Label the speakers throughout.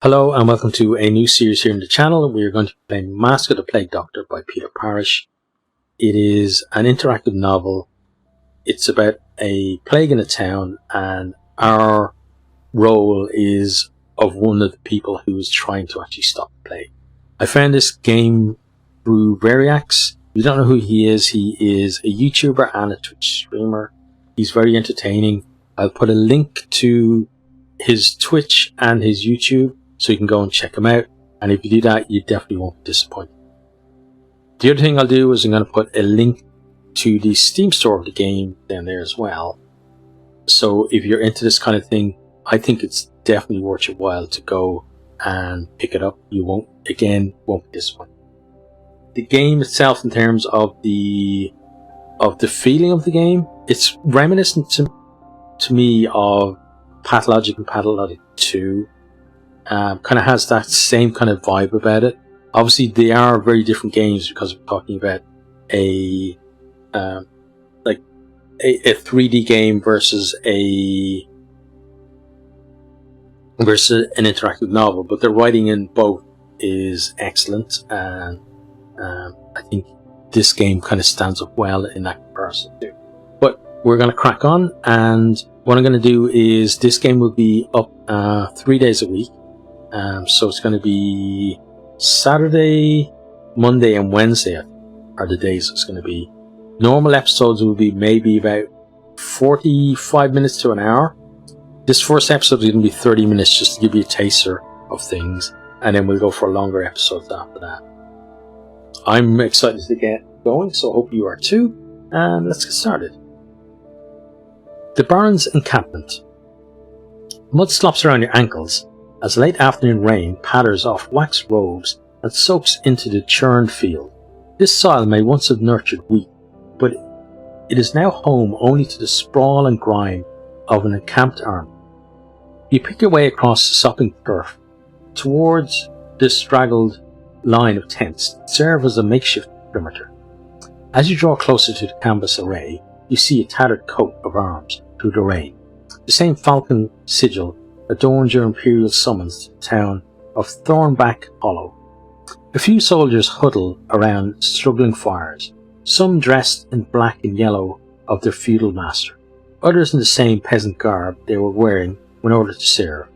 Speaker 1: Hello and welcome to a new series here in the channel. We are going to be playing Mask of the Plague Doctor by Peter Parrish. It is an interactive novel. It's about a plague in a town, and our role is of one of the people who is trying to actually stop the plague. I found this game through Variax. If you don't know who he is a YouTuber and a Twitch streamer. He's very entertaining. I'll put a link to his Twitch and his YouTube, so you can go and check him out. And if you do that, you definitely won't be disappointed. The other thing I'll do is I'm going to put a link to the Steam store of the game down there as well. So if you're into this kind of thing, I think it's definitely worth your while to go and pick it up. You won't be disappointed. The game itself, in terms of the feeling of the game, it's reminiscent to me of Pathologic and Pathologic 2. Kind of has that same kind of vibe about it. Obviously, they are very different games because we're talking about a 3D game versus an interactive novel. But the writing in both is excellent, and I think this game kind of stands up well in that comparison too. But we're going to crack on, and what I'm going to do is this game will be up 3 days a week. So it's going to be Saturday, Monday and Wednesday are the days it's going to be. Normal episodes will be maybe about 45 minutes to an hour. This first episode is going to be 30 minutes just to give you a taster of things, and then we'll go for longer episodes after that. I'm excited to get going, so I hope you are too, and let's get started. The Baron's Encampment. Mud slops around your ankles as late afternoon rain patters off waxed robes and soaks into the churned field. This soil may once have nurtured wheat, but it is now home only to the sprawl and grime of an encamped army. You pick your way across the sopping turf towards this straggled line of tents that serve as a makeshift perimeter. As you draw closer to the canvas array, you see a tattered coat of arms through the rain. The same falcon sigil adorns your imperial summons to the town of Thornback Hollow. A few soldiers huddle around struggling fires, some dressed in black and yellow of their feudal master, others in the same peasant garb they were wearing when ordered to serve.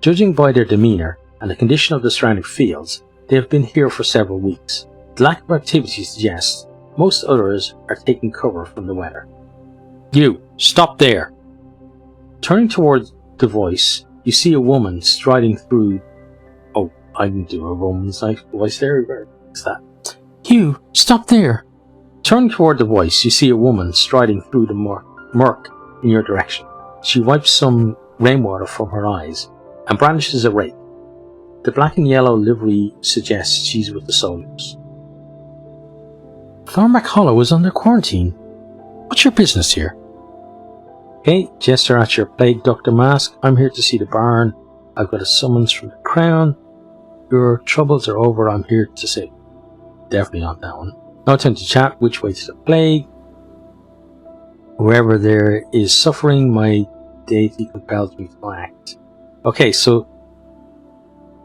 Speaker 1: Judging by their demeanour and the condition of the surrounding fields, they have been here for several weeks. The lack of activity suggests most others are taking cover from the weather. You, stop there! Turning towards the voice, you see a woman striding through... Oh, I didn't do a woman's voice there. What's that? You, stop there! Turning toward the voice, you see a woman striding through the murk in your direction. She wipes some rainwater from her eyes and brandishes a rake. The black and yellow livery suggests she's with the soldiers. Thornback Hollow is under quarantine. What's your business here? Okay, gesture at your Plague Doctor mask. I'm here to see the Baron. I've got a summons from the Crown. Your troubles are over. I'm here to say. Definitely not that one. No time to chat. Which way to the plague? Wherever there is suffering, my deity compels me to act. Okay, so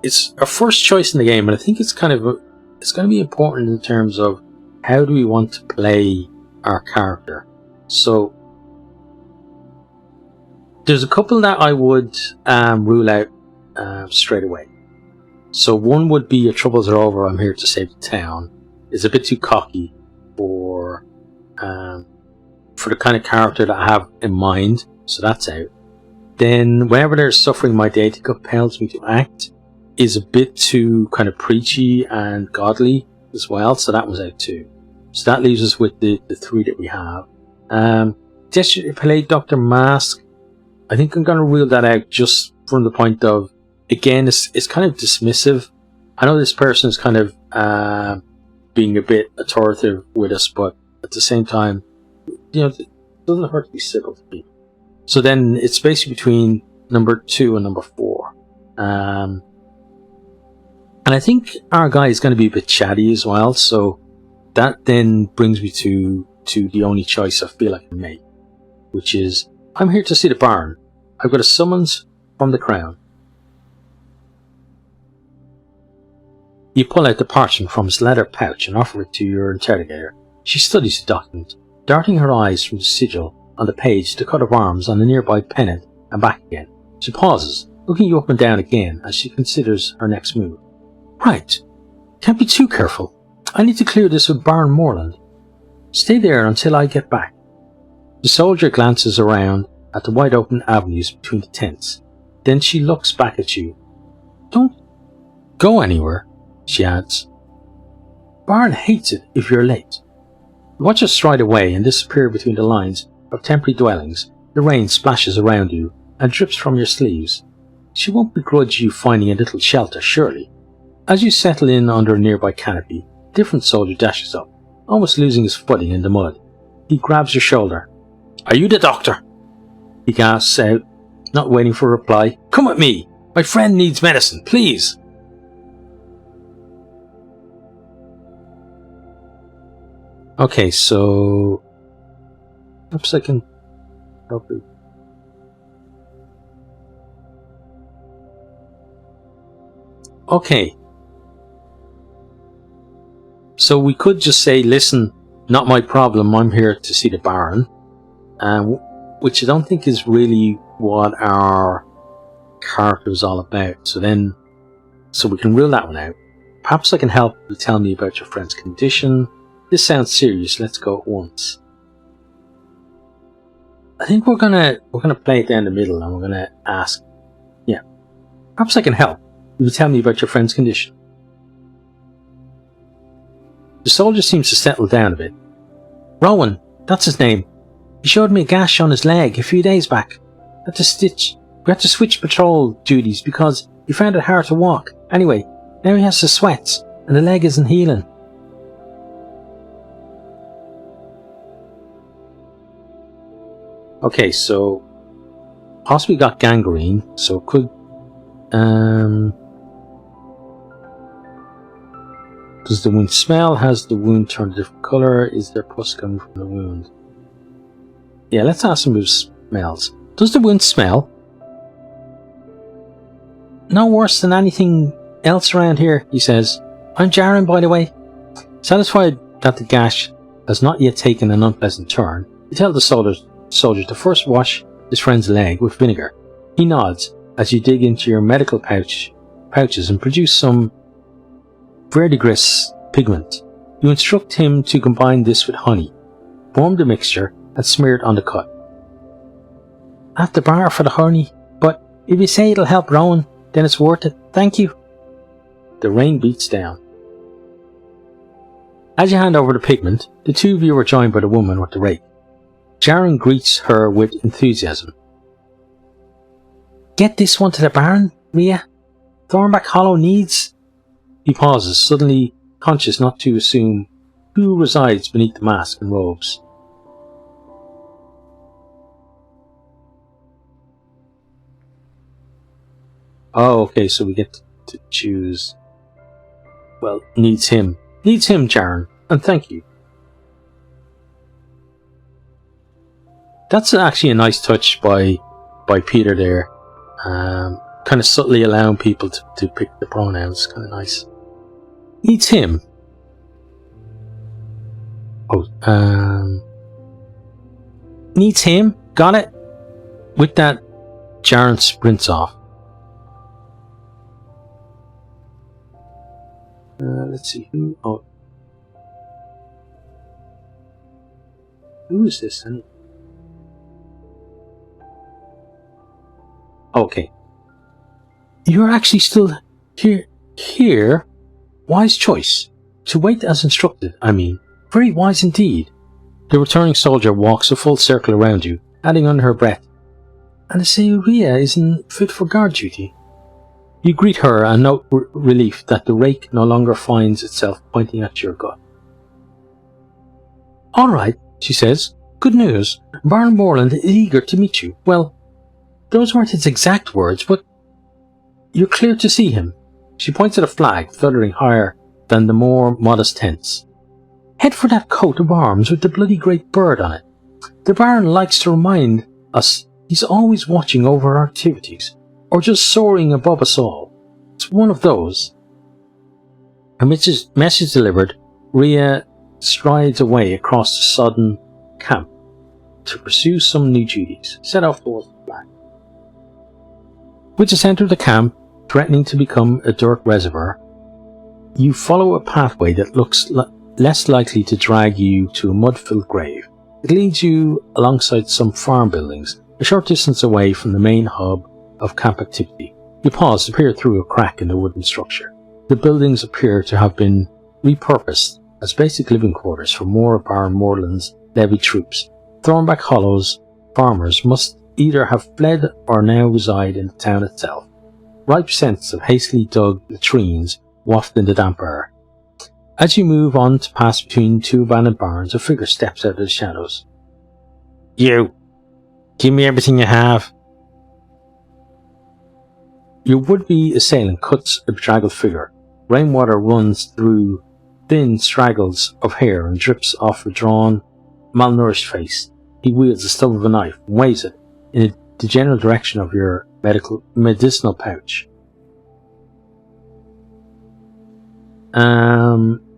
Speaker 1: it's our first choice in the game, and I think it's going to be important in terms of how do we want to play our character. So there's a couple that I would rule out straight away. So one would be your troubles are over, I'm here to save the town. It's a bit too cocky for the kind of character that I have in mind, so that's out. Then whenever there's suffering, my deity compels me to act is a bit too kind of preachy and godly as well, so that was out too. So that leaves us with the three that we have. Gesture Plague Doctor mask. I think I'm going to rule that out just from the point of, again, it's kind of dismissive. I know this person is kind of being a bit authoritative with us, but at the same time, it doesn't hurt to be civil to people. So then it's basically between number 2 and number 4. And I think our guy is going to be a bit chatty as well, so that then brings me to the only choice I feel I can make, which is, I'm here to see the Baron. I've got a summons from the Crown. You pull out the parchment from his leather pouch and offer it to your interrogator. She studies the document, darting her eyes from the sigil on the page to cut of arms on the nearby pennant and back again. She pauses, looking you up and down again as she considers her next move. Right. Can't be too careful. I need to clear this with Baron Moreland. Stay there until I get back. The soldier glances around at the wide open avenues between the tents. Then she looks back at you. Don't go anywhere, she adds. Baron hates it if you're late. You watch her stride away and disappear between the lines of temporary dwellings. The rain splashes around you and drips from your sleeves. She won't begrudge you finding a little shelter, surely. As you settle in under a nearby canopy, a different soldier dashes up, almost losing his footing in the mud. He grabs your shoulder. Are you the doctor? He gasps out, not waiting for a reply. Come with me! My friend needs medicine, please! Okay, so perhaps I can help you. Okay. So we could just say, listen, not my problem, I'm here to see the Baron. Which I don't think is really what our character is all about. So we can rule that one out. Perhaps I can help you tell me about your friend's condition. This sounds serious, let's go at once. I think we're gonna play it down the middle and we're gonna ask, yeah, perhaps I can help. You tell me about your friend's condition. The soldier seems to settle down a bit. Rowan, that's his name. He showed me a gash on his leg a few days back. We had to switch patrol duties because he found it hard to walk. Anyway, now he has the sweats and the leg isn't healing. Okay, so possibly got gangrene, so it could does the wound smell? Has the wound turned a different colour? Is there pus coming from the wound? Yeah, let's ask him if it smells. Does the wound smell? No worse than anything else around here, he says. I'm Jaren, by the way. Satisfied that the gash has not yet taken an unpleasant turn, you tell the soldier to first wash his friend's leg with vinegar. He nods as you dig into your medical pouches and produce some verdigris pigment. You instruct him to combine this with honey, form the mixture, and smear it on the cut. At the bar for the honey, but if you say it'll help Rowan, then it's worth it. Thank you. The rain beats down. As you hand over the pigment, the two of you are joined by the woman with the rake. Jaren greets her with enthusiasm. Get this one to the Baron, Mia. Thornback Hollow needs... He pauses, suddenly conscious not to assume who resides beneath the mask and robes. Oh, okay, so we get to choose... Well, needs him. Needs him, Jaren, and thank you. That's actually a nice touch by Peter there. Kind of subtly allowing people to pick the pronouns. Kind of nice. Needs him. Oh, needs him. Got it. With that, Jaren sprints off. Let's see who. Oh, who is this? Okay. You're actually still here? Wise choice. To wait as instructed, I mean. Very wise indeed. The returning soldier walks a full circle around you, adding under her breath, and I say Ria isn't fit for guard duty. You greet her and note relief that the rake no longer finds itself pointing at your gut. Alright, she says. Good news. Baron Moreland is eager to meet you. Well, those weren't his exact words, but you're clear to see him. She points at a flag fluttering higher than the more modest tents. Head for that coat of arms with the bloody great bird on it. The Baron likes to remind us he's always watching over our activities, or just soaring above us all. It's one of those. Her message delivered, Rhea strides away across the sodden camp to pursue some new duties, set off towards the flag. With the centre of the camp threatening to become a dirt reservoir, you follow a pathway that looks less likely to drag you to a mud-filled grave. It leads you alongside some farm buildings, a short distance away from the main hub of camp activity. You pause to peer through a crack in the wooden structure. The buildings appear to have been repurposed as basic living quarters for more of Baron Moreland's levied troops. Thornback Hollow's farmers must either have fled or now reside in the town itself. Ripe scents of hastily dug latrines waft in the damp air. As you move on to pass between two abandoned barns, a figure steps out of the shadows. You! Give me everything you have! Your would-be assailant cuts a bedraggled figure. Rainwater runs through thin straggles of hair and drips off a drawn, malnourished face. He wields the stub of a knife and waves it in the general direction of your medicinal pouch.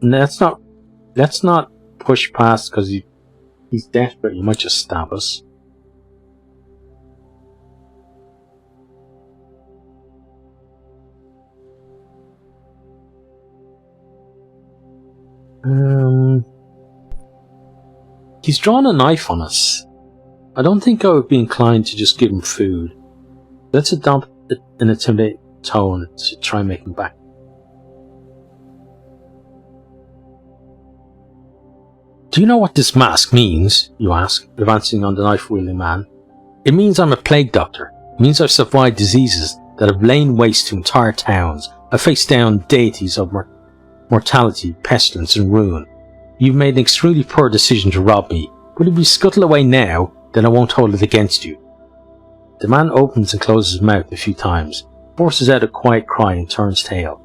Speaker 1: Let's not push past because he's desperate. He might just stab us. He's drawn a knife on us. I don't think I would be inclined to just give him food. Let's adopt an intimidating tone to try and make him back. Do you know what this mask means? You ask, advancing on the knife-wielding man. It means I'm a plague doctor. It means I've survived diseases that have lain waste to entire towns. I've faced down deities of mortality, pestilence and ruin. You've made an extremely poor decision to rob me, but if you scuttle away now, then I won't hold it against you. The man opens and closes his mouth a few times, forces out a quiet cry and turns tail.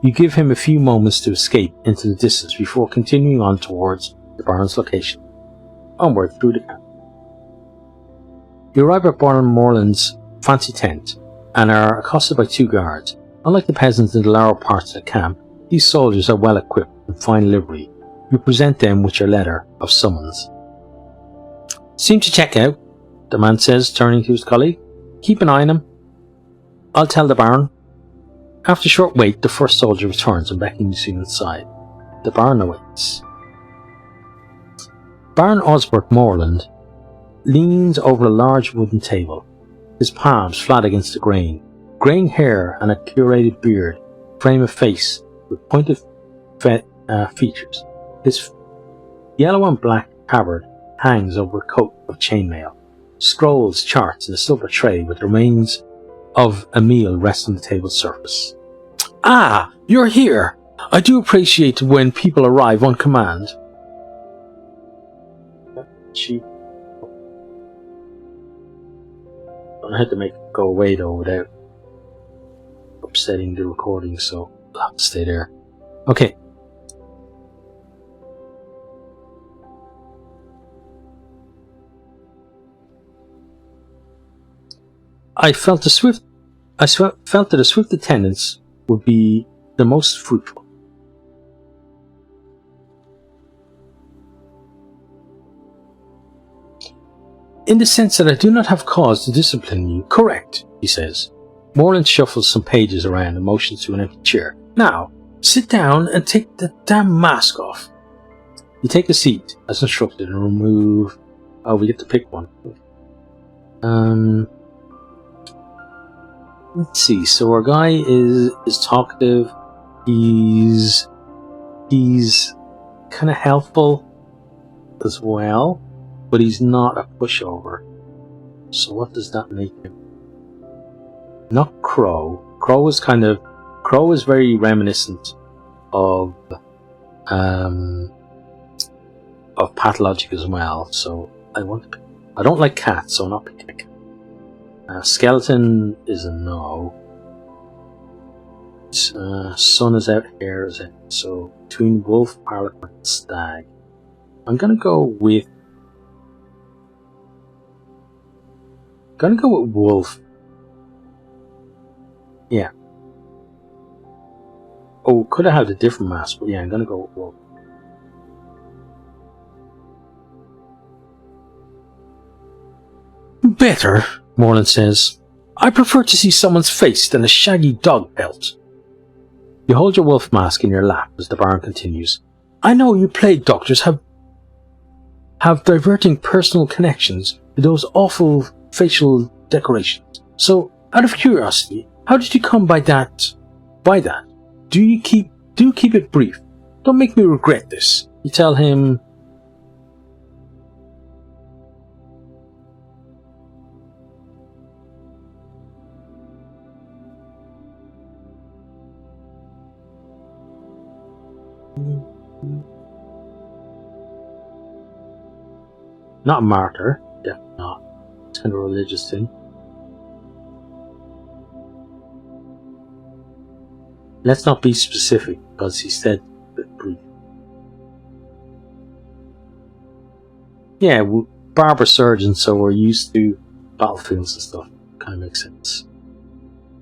Speaker 1: You give him a few moments to escape into the distance before continuing on towards the barn's location. Onward through the camp. You arrive at Baron Moreland's fancy tent and are accosted by two guards. Unlike the peasants in the lower parts of the camp, these soldiers are well equipped in fine livery. You present them with your letter of summons. Seem to check out, the man says, turning to his colleague. Keep an eye on him. I'll tell the Baron. After a short wait, the first soldier returns and beckons you inside. The Baron awaits. Baron Osbert Moreland leans over a large wooden table, his palms flat against the grain. Greying hair and a curated beard frame a face with pointed features. His yellow and black tabard hangs over a coat of chainmail. Scrolls, charts, and a silver tray with the remains of a meal rest on the table's surface. Ah, you're here! I do appreciate when people arrive on command. I had to make it go away though without upsetting the recording, so I'll have to stay there. Okay. I felt that a swift attendance would be the most fruitful. In the sense that I do not have cause to discipline you. Correct, he says. Moreland shuffles some pages around and motions to an empty chair. Now, sit down and take the damn mask off. You take a seat, as instructed, and remove... Oh, we get to pick one. Let's see. So our guy is talkative. He's kind of helpful as well, but he's not a pushover. So what does that make him? Not Crow. Crow is very reminiscent of pathologic as well. So I don't like cats, so I'm not picking a cat. Skeleton is a no. Sun is out, hair is out. So between wolf, harlequin, and stag, I'm gonna go with wolf. Yeah. Oh, could have had a different mask, but yeah, I'm gonna go with wolf. Better, Moreland says. I prefer to see someone's face than a shaggy dog pelt. You hold your wolf mask in your lap as the Baron continues. I know you plague doctors have diverting personal connections to those awful facial decorations. So, out of curiosity, how did you come by that? Do keep it brief. Don't make me regret this. You tell him. Not a martyr, definitely not. It's kind of a religious thing. Let's not be specific, because he said brief. Yeah, we're barber surgeons, so we're used to battlefields and stuff. Kind of makes sense.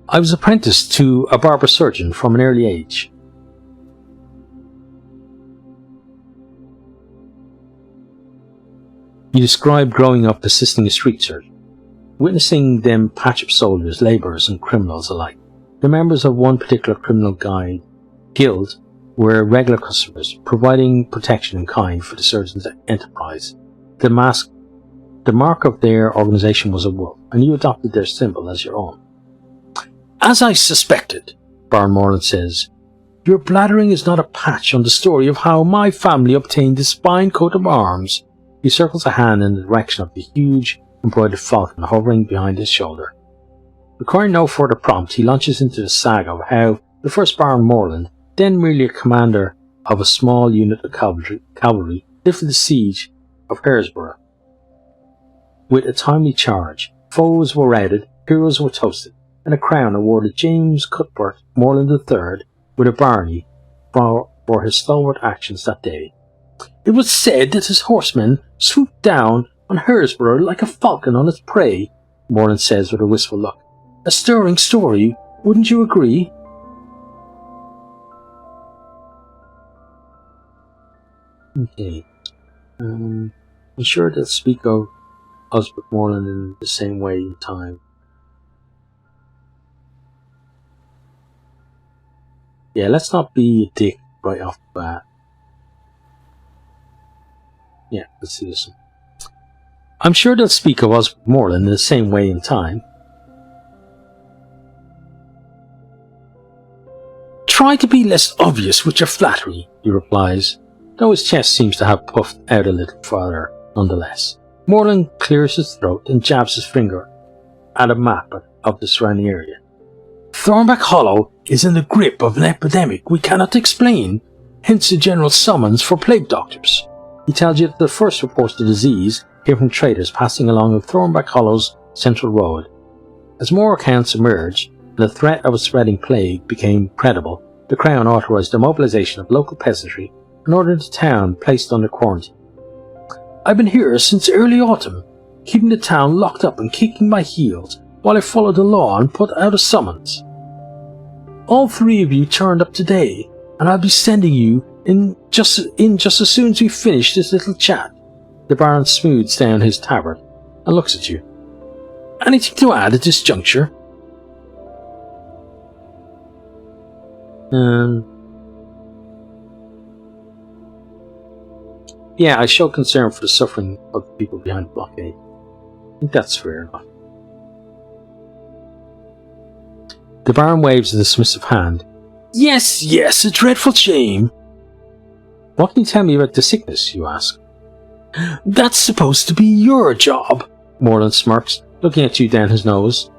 Speaker 1: I was apprenticed to a barber surgeon from an early age. You described growing up assisting a street surgeon, witnessing them patch up soldiers, labourers and criminals alike. The members of one particular criminal guild were regular customers, providing protection in kind for the surgeon's enterprise. The mark of their organisation was a wolf, and you adopted their symbol as your own. As I suspected, Baron Moreland says, your blathering is not a patch on the story of how my family obtained this fine coat of arms. He circles a hand in the direction of the huge embroidered falcon hovering behind his shoulder. Requiring no further prompt, he launches into the saga of how the first Baron Moreland, then merely a commander of a small unit of cavalry, lifted the siege of Hillsborough. With a timely charge, foes were routed, heroes were toasted, and a crown awarded James Cuthbert Moreland III with a barony for his stalwart actions that day. It was said that his horsemen swooped down on Hillsborough like a falcon on its prey, Moreland says with a wistful look. A stirring story, wouldn't you agree? Okay. I'm sure they'll speak of Osbert Moreland in the same way in time. Yeah, let's not be a dick right off the bat. Yeah, let's see this one. I'm sure they'll speak of Osbert Moreland in the same way in time. Try to be less obvious with your flattery, he replies, though his chest seems to have puffed out a little farther nonetheless. Moreland clears his throat and jabs his finger at a map of the surrounding area. Thornback Hollow is in the grip of an epidemic we cannot explain, hence the general summons for plague doctors. He tells you that the first reports of the disease came from traders passing along of Thornback Hollow's central road. As more accounts emerged and the threat of a spreading plague became credible, the Crown authorised the mobilisation of local peasantry and ordered the town placed under quarantine. I've been here since early autumn, keeping the town locked up and kicking my heels while I followed the law and put out a summons. All three of you turned up today, and I'll be sending you in just as soon as we finish this little chat. The Baron smooths down his tabard and looks at you. Anything to add at this juncture? Yeah, I show concern for the suffering of the people behind the blockade. I think that's fair enough. The Baron waves a dismissive hand. Yes, yes, a dreadful shame. What can you tell me about the sickness, you ask? That's supposed to be your job, Moreland smirks, looking at you down his nose.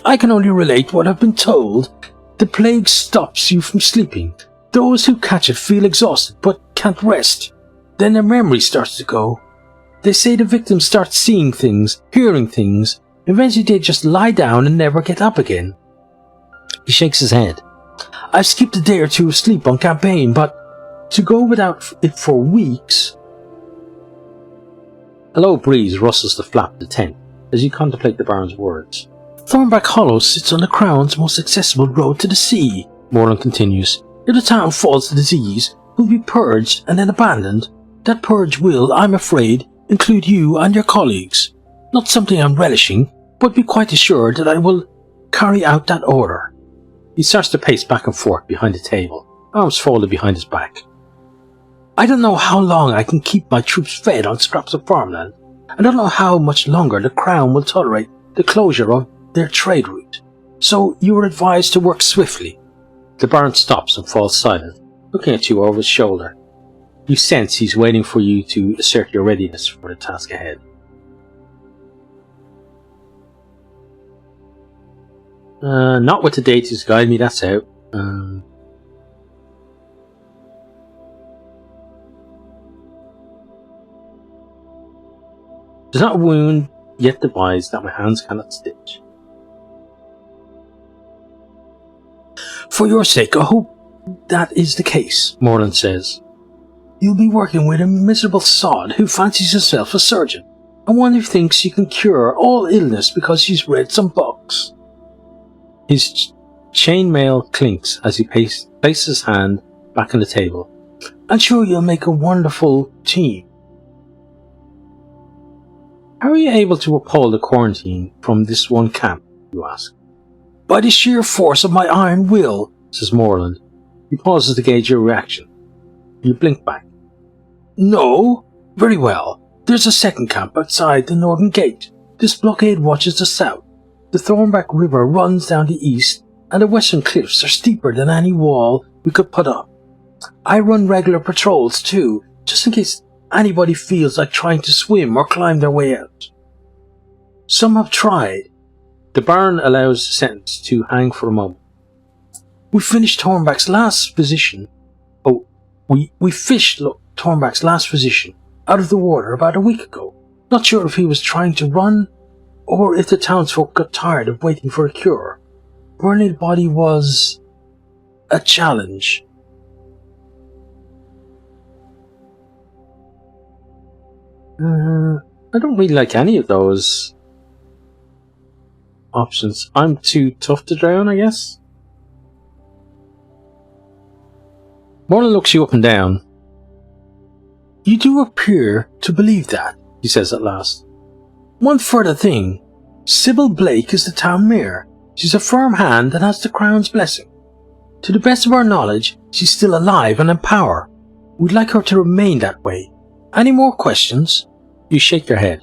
Speaker 1: I can only relate what I've been told. The plague stops you from sleeping. Those who catch it feel exhausted but can't rest. Then their memory starts to go. They say the victims start seeing things, hearing things. Eventually they just lie down and never get up again. He shakes his head. I've skipped a day or two of sleep on campaign, but to go without it for weeks... A low breeze rustles the flap of the tent as you contemplate the Baron's words. Thornback Hollow sits on the Crown's most accessible road to the sea, Moreland continues.
Speaker 2: If the town falls to disease, will be purged and then abandoned. That purge will, I'm afraid, include you and your colleagues. Not something I'm relishing, but be quite assured that I will carry out that order.
Speaker 1: He starts to pace back and forth behind the table, arms folded behind his back.
Speaker 2: I don't know how long I can keep my troops fed on scraps of farmland. I don't know how much longer the Crown will tolerate the closure of their trade route. So you are advised to work swiftly.
Speaker 1: The Baron stops and falls silent, looking at you over his shoulder. You sense he's waiting for you to assert your readiness for the task ahead. Not with the deities guide me, that's out. Does not wound yet devised that my hands cannot stitch.
Speaker 2: For your sake, I hope that is the case, Morland says. You'll be working with a miserable sod who fancies herself a surgeon, and one who thinks she can cure all illness because she's read some books.
Speaker 1: His chainmail clinks as he places his hand back on the table.
Speaker 2: I'm sure you'll make a wonderful team.
Speaker 1: How are you able to uphold the quarantine from this one camp, you ask?
Speaker 2: By the sheer force of my iron will,
Speaker 1: says Morland. He pauses to gauge your reaction. You blink back.
Speaker 2: No? Very well. There's a second camp outside the northern gate. This blockade watches the south. The Thornback River runs down the east, and the western cliffs are steeper than any wall we could put up. I run regular patrols too, just in case anybody feels like trying to swim or climb their way out. Some have tried.
Speaker 1: The Baron allows the sentence to hang for a moment.
Speaker 2: We finished Thornback's last physician. We fished Thornback's last physician out of the water about a week ago. Not sure if he was trying to run, or if the townsfolk got tired of waiting for a cure. Burning the body was a challenge.
Speaker 1: I don't really like any of those options. I'm too tough to drown, I guess. Morland looks you up and down.
Speaker 2: You do appear to believe that, he says at last. One further thing. Sybil Blake is the town mayor. She's a firm hand and has the Crown's blessing. To the best of our knowledge, she's still alive and in power. We'd like her to remain that way. Any more questions?
Speaker 1: You shake your head.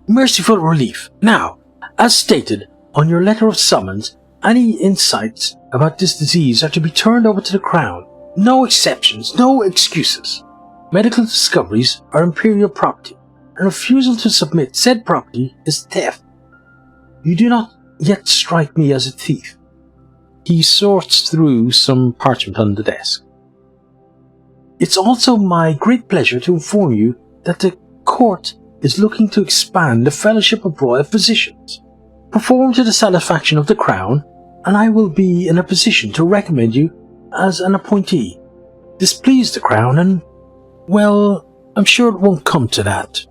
Speaker 2: Merciful relief. Now, as stated on your letter of summons, any insights about this disease are to be turned over to the Crown. No exceptions, no excuses. Medical discoveries are imperial property, and refusal to submit said property is theft. You do not yet strike me as a thief.
Speaker 1: He sorts through some parchment on the desk.
Speaker 2: It's also my great pleasure to inform you that the court is looking to expand the Fellowship of Royal Physicians. Perform to the satisfaction of the Crown, and I will be in a position to recommend you as an appointee. Displease the Crown and, well, I'm sure it won't come to that.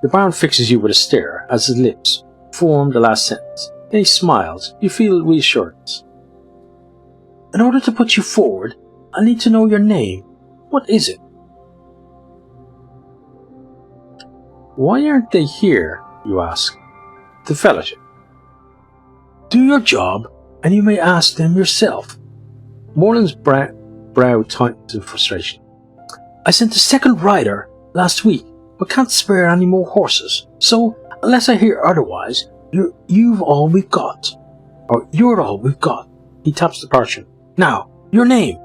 Speaker 1: The Baron fixes you with a stare as his lips form the last sentence. Then he smiles. You feel reassurance.
Speaker 2: In order to put you forward, I need to know your name. What is it?
Speaker 1: Why aren't they here, you ask? The Fellowship.
Speaker 2: Do your job, and you may ask them yourself.
Speaker 1: Morland's brow tightens in frustration.
Speaker 2: I sent a second rider last week, but can't spare any more horses. So, unless I hear otherwise, you've all we've got. Or you're all we've got.
Speaker 1: He taps the parchment.
Speaker 2: Now, your name.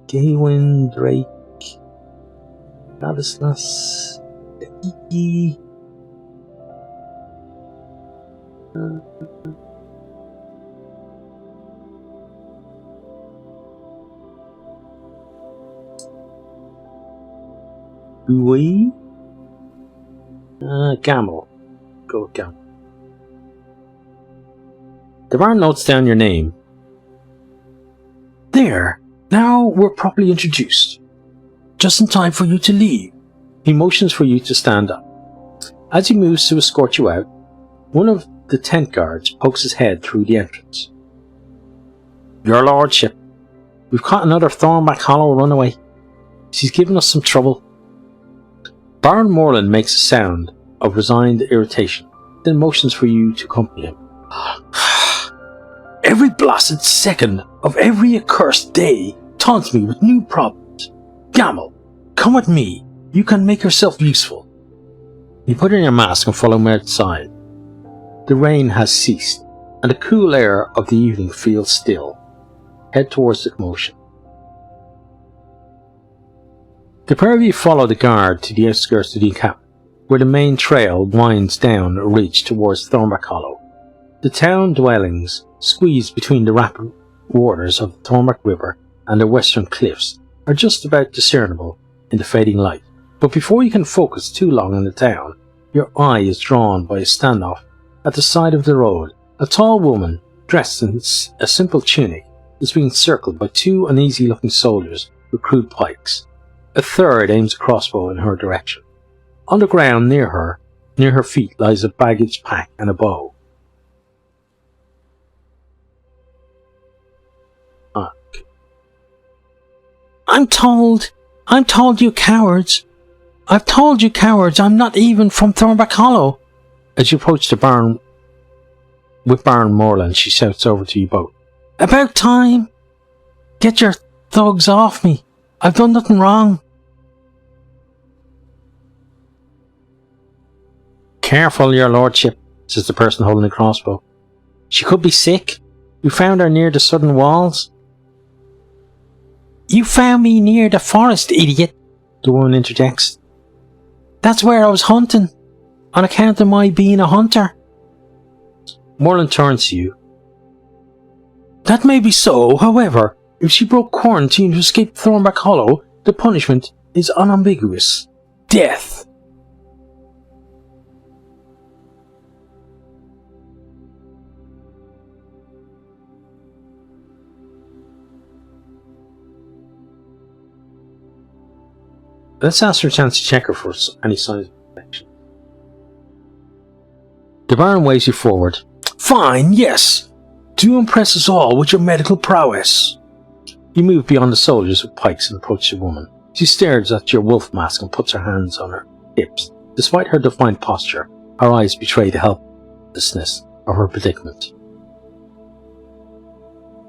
Speaker 1: Gawain Drake. Ladislas. Iki. Bui? Gamel. Go with Gamel. The Baron notes down your name.
Speaker 2: There. Now we're properly introduced. Just in time for you to leave.
Speaker 1: He motions for you to stand up. As he moves to escort you out, One of the tent guards pokes his head through the entrance. "Your lordship, we've caught another Thornback Hollow runaway. She's given us some trouble." Baron Moreland makes a sound of resigned irritation, then motions for you to accompany him. "Every blasted second of every accursed day taunts me with new problems. Gamble, come with me. You can make yourself useful." You put on your mask and follow me outside. The rain has ceased, and the cool air of the evening feels still. Head towards the commotion. The pair of you follow the guard to the outskirts of the encampment, where the main trail winds down a ridge towards Thornback Hollow. The town dwellings, squeezed between the rapid waters of the Thornback River and the western cliffs, are just about discernible in the fading light. But before you can focus too long on the town, your eye is drawn by a standoff at the side of the road. A tall woman, dressed in a simple tunic, is being circled by two uneasy-looking soldiers with crude pikes. A third aims a crossbow in her direction. On the ground near her feet, lies a baggage pack and a bow. I'm told you cowards. I've told you cowards I'm not even from Thornback Hollow." As you approach the barn with Baron Moreland, she shouts over to you both. "About time! Get your thugs off me. I've done nothing wrong." "Careful, your lordship," says the person holding the crossbow. "She could be sick. We found her near the southern walls." "You found me near the forest, idiot," the woman interjects. "That's where I was hunting, on account of my being a hunter." Moreland turns to you. "That may be so, however, if she broke quarantine to escape Thornback Hollow, the punishment is unambiguous. Death." Let's ask her a chance to check her for any signs of infection. The Baron waves you forward. "Fine, yes. Do impress us all with your medical prowess." You move beyond the soldiers with pikes and approach the woman. She stares at your wolf mask and puts her hands on her hips. Despite her defiant posture, her eyes betray the helplessness of her predicament.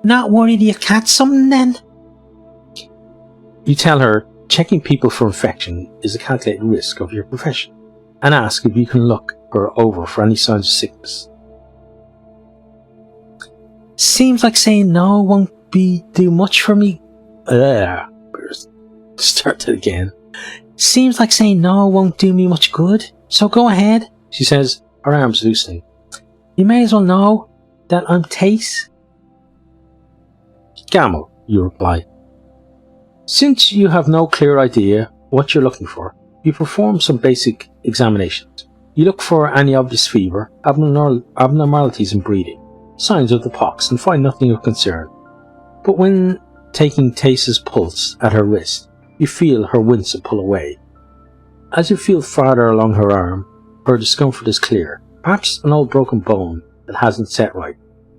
Speaker 1: "Not worried you catch something then?" You tell her checking people for infection is a calculated risk of your profession, and ask if you can look her over for any signs of sickness. "Seems like saying no won't do much for me." Start it again. "Seems like saying no won't do me much good, so go ahead," she says, her arms loosening. "You may as well know that I'm Tace." "Gamble," you reply. Since you have no clear idea what you're looking for, you perform some basic examinations. You look for any obvious fever, abnormalities in breathing, signs of the pox, and find nothing of concern. But when taking Tace's pulse at her wrist, you feel her wince and pull away. As you feel farther along her arm, her discomfort is clear, perhaps an old broken bone that hasn't set right,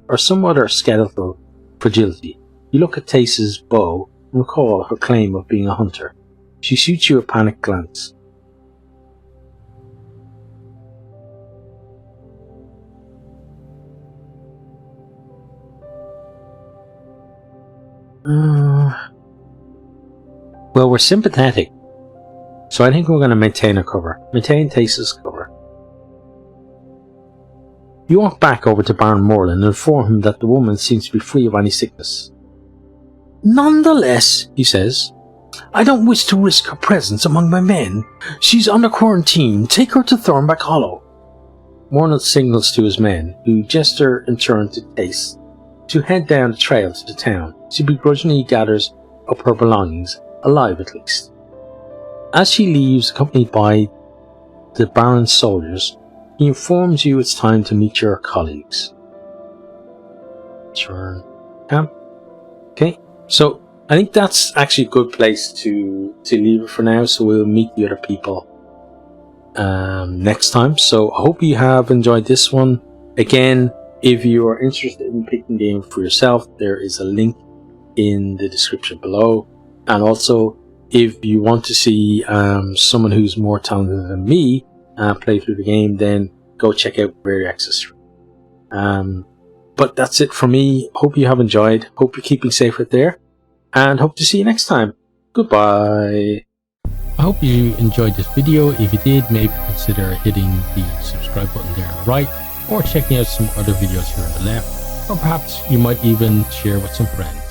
Speaker 1: or some other skeletal fragility. You look at Tace's bow and recall her claim of being a hunter. She shoots you a panicked glance. Well, we're sympathetic, so I think we're going to maintain our cover. Maintain Tace's cover. You walk back over to Baron Moreland and inform him that the woman seems to be free of any sickness. "Nonetheless," he says, "I don't wish to risk her presence among my men. She's under quarantine. Take her to Thornback Hollow." Moreland signals to his men, who gesture in turn to Tace, to head down the trail to the town. She begrudgingly gathers up her belongings, alive at least. As she leaves, accompanied by the Baron's soldiers, he informs you it's time to meet your colleagues. Turn camp. Okay, so I think that's actually a good place to leave it for now, so we'll meet the other people next time. So I hope you have enjoyed this one. Again, if you are interested in picking the game for yourself, there is a link in the description below. And also, if you want to see someone who's more talented than me play through the game, then go check out Rare Access 3. But that's it for me. Hope you have enjoyed. Hope you're keeping safe out there. And hope to see you next time. Goodbye.
Speaker 2: I hope you enjoyed this video. If you did, maybe consider hitting the subscribe button there on the right, or checking out some other videos here on the left, or perhaps you might even share with some friends.